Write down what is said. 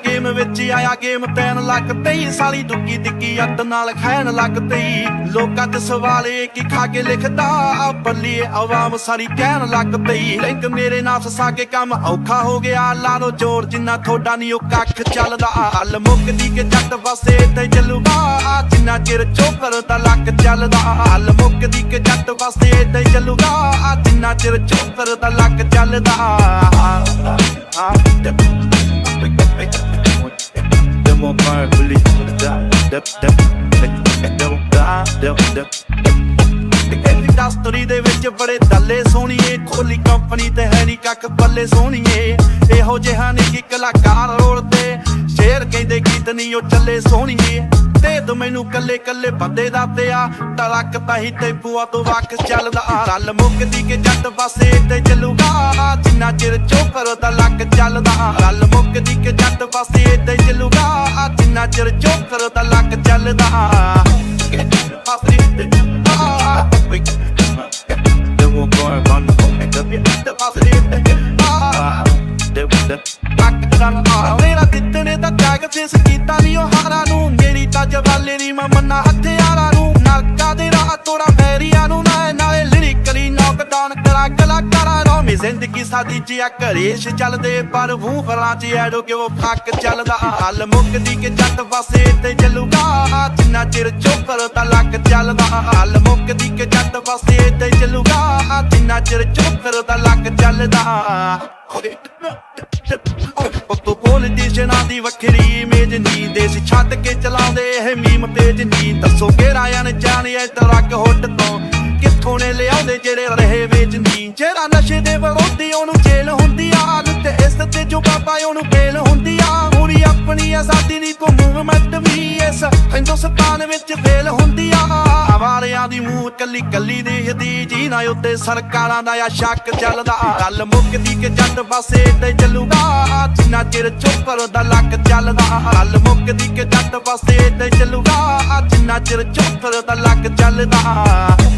game which आया game 3 lakh 23 साली दुक्की दिक्की अत नाल खैन लग पई लोकां ते सवाल कि खा के लिखदा बल्लीए आवाम सारी कहन लग पई लिंक मेरे नाल फसा के काम औखा हो गया ला लो जोर जिन्ना थोड़ा नहीं ओ कख चलदा हल मुकदी के जट पासे ते चलूगा जिन्ना चिर चोकर दा लक चलदा हल मुकदी के जट पासे ते चलूगा जिन्ना चिर चोकर दा लक चलदा Demo verbally ਇੰਡਸਟਰੀ ਦੇ ਵਿੱਚ ਬੜੇ ਦੱਲੇ ਸੋਹਣੀਏ ਖੋਲੀ ਕੰਪਨੀ ਤੇ ਹੈ ਨੀ ਕੱਖ ਪੱਲੇ ਸੋਹਣੀਏ ਇਹੋ ਜਿਹਾ ਨੀ ਕਿ ਕਲਾਕਾਰ ਰੋਲਦੇ ਸ਼ੇਰ ਕਹਿੰਦੇ ਗੀਤ ਨੀ ਉਹ ਚੱਲੇ ਸੋਹਣੀਏ ਤੇ ਤੂੰ ਮੈਨੂੰ ਕੱਲੇ ਕੱਲੇ ਬੰਦੇ ਦਾ ਪਿਆ ਟਰੱਕ ਤਾਹੀ ਤੇ ਬੂਆ ਤੋਂ ਵੱਖ ਚੱਲਦਾ ਰਲ ਮੁੱਕਦੀ ਕੇ ਜੱਟ ਪਾਸੇ ਤੇ ਚੱਲੂਗਾ ਜਿੰਨਾ ਚਿਰ ਚੋਕਰ ਦਾ ਲੱਕ ਚੱਲਦਾ ਰਲ ਮੁੱਕਦੀ ਕੇ ਜੱਟ ਪਾਸੇ ਤੇ ਚੱਲੂਗਾ ਜਿੰਨਾ ਚਿਰ ਚੋਕਰ ਦਾ ਲੱਕ ਚੱਲਦਾ ਮੇਰਾ ਦਿੱਤਣੇ ਦਾ ਟੈਗ ਫੇਸ ਕੀਤਾ ਨੀ ਉਹ ਹਾਰਾਂ ਨੂੰ ਮੇਰੀ ਤਾਂ ਜਵਾਲੇ ਨੀ ਮੈਂ ਮੰਨਾ ਹਥਿਆਰਾਂ ਨੂੰ ਨਰਕਾਂ ਦੇ ਰਾਹ ਤੋੜਾ ਫੈਰੀਆਂ ਨੂੰ ਨਾਲੇ ਲਿਰਿਕਲੀ ਨੌਕਡਾਊਨ ਕਰਾ ਕਲਾਕਾਰਾਂ ਨੂੰ ਮੇ ਜ਼ਿੰਦਗੀ ਸਾਡੀ ਚ ਆ ਘਰੇਸ਼ ਚੱਲਦੇ ਪਰ ਵੂਫਰਾਂ ਚ ਐਡੋ ਕਿ ਉਹ ਫੱਕ ਚੱਲਦਾ ਹਲ ਮੁੱਕਦੀ ਕੇ ਜੱਟ ਪਾਸੇ ਤੇ ਚੱਲੂਗਾ ਜਿੰਨਾ ਚਿਰ ਚੋਕਰ ਦਾ ਲੱਕ ਚੱਲਦਾ ਹਲ ਮੁੱਕਦੀ ਕੇ ਜੱਟ ਪਾਸੇ ਤੇ ਚੱਲੂਗਾ ਜਿੰਨਾ ਚਿਰ ਚੋਕਰ ਦਾ ਲੱਕ ਚੱਲਦਾ ਉਤੋਂ ਪੋਲੀਟੀਸ਼ਨਾਂ ਦੀ ਵੱਖਰੀ ਇਮੇਜ ਨੀ ਦੇਸ਼ ਛੱਡ ਕੇ ਚਲਾਉਂਦੇ ਇਹ ਮੀਮ ਪੇਜ ਨੀ ਦੱਸੋ ਕਿਹੜਾ ਅਣਜਾਣਿਆ ਟਰੱਕ ਹੁੱਟ ਤੋਂ ਕਿੱਥੋਂ ਨੇ ਲਿਆਉਂਦੇ ਜਿਹੜੇ ਰਹੇ ਵੇਚਨੀ ਜਿਹੜਾ ਨਸ਼ੇ ਦੇ ਵਿਰੋਧੀ ਉਹਨੂੰ ਜੇਲ੍ਹ ਹੁੰਦੀ ਆ ਤੇ ਇਸ ਤੇ ਜੋ ਬਾਬਾ ਉਹਨੂੰ ਬੇਲ ਹੁੰਦੀ ਆ ਪੂਰੀ ਆਪਣੀ ਆਜ਼ਾਦੀ ਨੀ ਕੋ ਮੂਵਮੈਂਟ ਵੀ ਇਸ ਹਿੰਦੁਸਤਾਨ ਵਿੱਚ ਫੇਲ ਹੁੰਦੀ ਆ ਆਵਾਰਿਆਂ ਦੀ ਮੂੰਹ ਕੱਲੀ ਕੱਲੀ ਦੇਖਦੀ ਜੀ ਨਾ ਉੱਤੇ ਸਰਕਾਰਾਂ ਦਾ ਆ ਸ਼ੱਕ ਚੱਲਦਾ ਗੱਲ ਮੁੱਕਦੀ ਕਿ ਜੱਟ ਪਾਸੇ ਤੇ ਚੱਲੂਗਾ ਜਿੰਨਾ ਚਿਰ ਚੋਕਰ ਦਾ ਲੱਕ ਚੱਲਦਾ ਗੱਲ ਮੁੱਕਦੀ ਕਿ ਜੱਟ ਪਾਸੇ ਤੇ ਚੱਲੂਗਾ ਜਿੰਨਾ ਚਿਰ ਚੋਕਰ ਦਾ ਲੱਕ ਚੱਲਦਾ